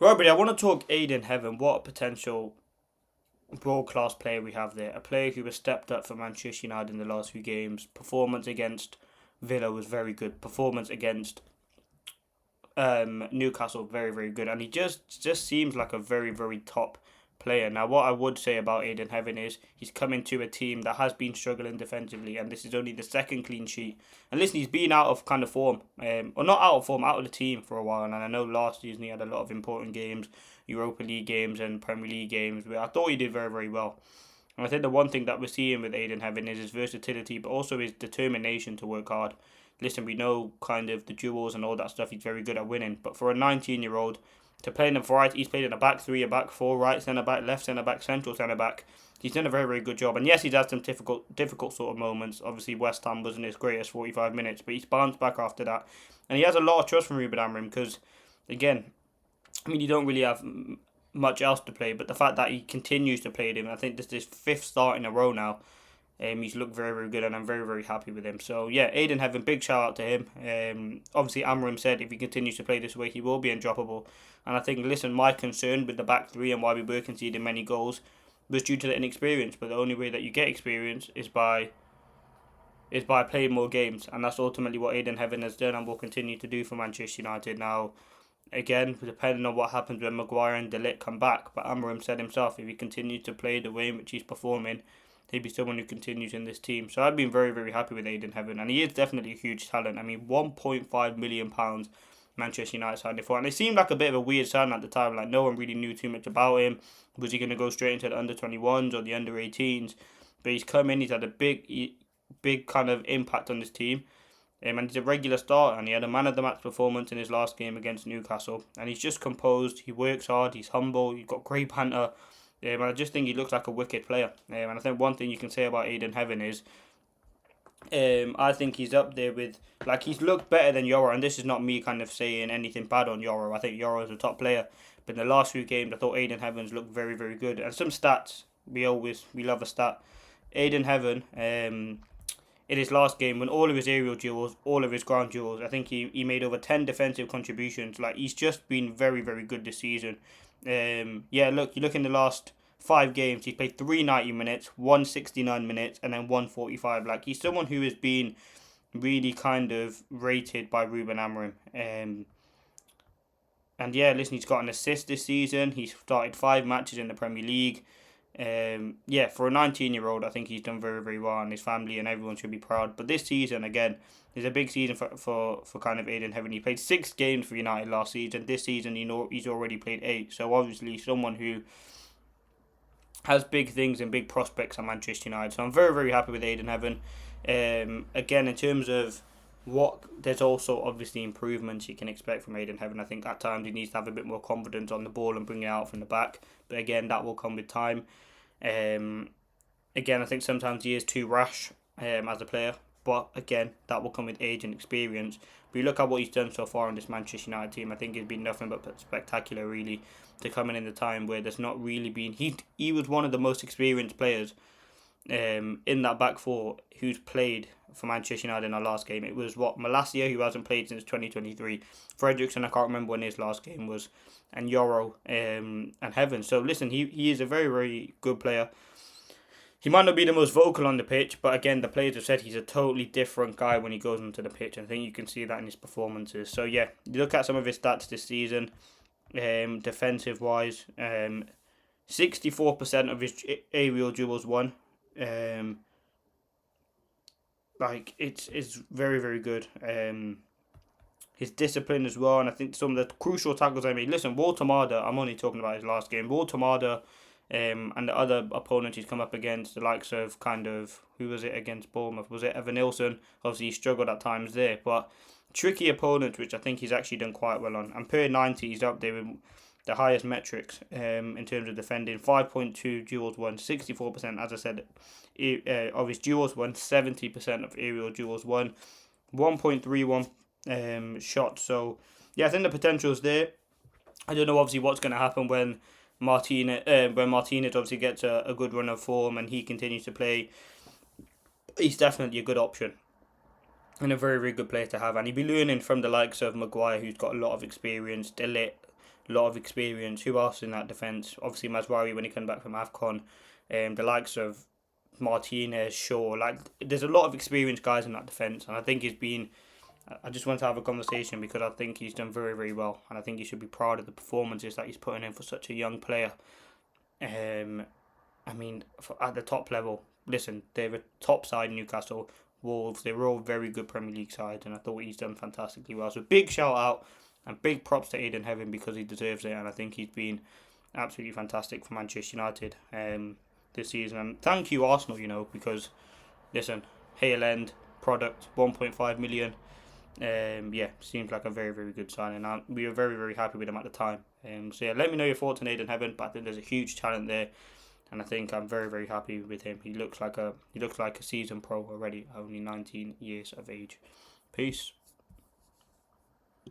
Robert, I want to talk Ayden Heaven. What a potential world class player we have there. A player who has stepped up for Manchester United in the last few games. Performance against Villa was very good. Performance against Newcastle very very good, and he just seems like a very very top player. Now, what I would say about Ayden Heaven is he's coming to a team that has been struggling defensively, and this is only the second clean sheet. And listen, he's been out of kind of form, or not out of form, out of the team for a while. And I know last season he had a lot of important games, Europa League games and Premier League games, where I thought he did very very well. And I think the one thing that we're seeing with Ayden Heaven is his versatility, but also his determination to work hard. Listen, we know kind of the duels and all that stuff. He's very good at winning. But for a 19-year-old to play in a variety, he's played in a back three, a back four, right centre back, left centre back, central centre back. He's done a very very good job. And yes, he's had some difficult sort of moments. Obviously, West Ham wasn't his greatest 45 minutes, but he's bounced back after that. And he has a lot of trust from Ruben Amorim because, again, I mean, you don't really have much else to play, but the fact that he continues to play him, I think this is his fifth start in a row now. He's looked very, very good, and I'm very, very happy with him. So, yeah, Ayden Heaven, big shout out to him. Obviously, Amram said if he continues to play this way, he will be undroppable. And I think, listen, my concern with the back three and why we were conceding many goals was due to the inexperience. But the only way that you get experience is by playing more games, and that's ultimately what Ayden Heaven has done and will continue to do for Manchester United. Now, again, depending on what happens when Maguire and De Ligt come back, but Amorim said himself if he continues to play the way in which he's performing, he'd be someone who continues in this team. So I've been very, very happy with Ayden Heaven, and he is definitely a huge talent. I mean, £1.5 million Manchester United signed him for, and it seemed like a bit of a weird sign at the time. Like no one really knew too much about him. Was he going to go straight into the under 21s or the under 18s? But he's come in. He's had a big kind of impact on this team. And he's a regular starter, and he had a man of the match performance in his last game against Newcastle. And he's just composed. He works hard. He's humble. He's got great banter. And I just think he looks like a wicked player. And I think one thing you can say about Ayden Heaven is, I think he's up there with, like, he's looked better than Yoro. And this is not me kind of saying anything bad on Yoro. I think Yoro is a top player. But in the last few games, I thought Ayden Heaven's looked very, very good. And some stats, we love a stat. Ayden Heaven, in his last game, when all of his aerial duels, all of his ground duels, I think he made over 10 defensive contributions. Like, he's just been very, very good this season. Look, you look in the last 5 games, he's played 3 90 minutes, 169 minutes, and then 145. Like, he's someone who has been really kind of rated by Ruben Amorim. And yeah, listen, he's got an assist this season. He's started 5 matches in the Premier League. For a 19-year-old, I think he's done very, very well, and his family and everyone should be proud. But this season, again, is a big season for kind of Ayden Heaven. He played 6 games for United last season. This season, he's already played 8. So obviously, someone who has big things and big prospects at Manchester United. So I'm very, very happy with Ayden Heaven. Again, in terms of there's also obviously improvements you can expect from Ayden Heaven. I think at times he needs to have a bit more confidence on the ball and bring it out from the back. But again, that will come with time. Again, I think sometimes he is too rash as a player, but again, that will come with age and experience. But you look at what he's done so far in this Manchester United team, I think it's been nothing but spectacular, really, to come in the time where there's not really been. He was one of the most experienced players in that back four who's played for Manchester United in our last game. It was Malacia, who hasn't played since 2023. Fredrickson, I can't remember when his last game was, and Yoro and Heaven. So listen, he is a very, very good player. He might not be the most vocal on the pitch, but again, the players have said he's a totally different guy when he goes onto the pitch. And I think you can see that in his performances. So yeah, you look at some of his stats this season, defensive wise, 64% of his aerial duels won. It's very, very good. His discipline as well, and I think some of the crucial tackles I made. Listen, Walter Marder, I'm only talking about his last game. Walter Marder, and the other opponent he's come up against, the likes of who was it against Bournemouth? Was it Evan Nilsson? Obviously, he struggled at times there, but tricky opponents, which I think he's actually done quite well on. And per 90, he's up there with the highest metrics in terms of defending. 5.2 duels won, 64%, as I said, of his duels won, 70% of aerial duels won, 1.31 shots. So, yeah, I think the potential's there. I don't know, obviously, what's going to happen when Martinez obviously gets a good run of form and he continues to play. He's definitely a good option and a very, very good player to have. And he'll be learning from the likes of Maguire, who's got a lot of experience, De Ligt, a lot of experience. Who else in that defence? Obviously Mazraoui when he came back from AFCON. The likes of Martinez, Shaw. Like, there's a lot of experienced guys in that defence, and I think he's been. I just want to have a conversation because I think he's done very, very well, and I think he should be proud of the performances that he's putting in for such a young player. I mean, at the top level, listen, they're a top side, Newcastle, Wolves. They were all very good Premier League sides, and I thought he's done fantastically well. So big shout out and big props to Ayden Heaven because he deserves it, and I think he's been absolutely fantastic for Manchester United this season. And thank you, Arsenal, because, listen, Hale End product, 1.5 million. Yeah, seems like a very, very good signing. And we were very, very happy with him at the time. So yeah, let me know your thoughts on Ayden Heaven. But I think there's a huge talent there, and I think I'm very, very happy with him. He looks like a seasoned pro already, only 19 years of age. Peace.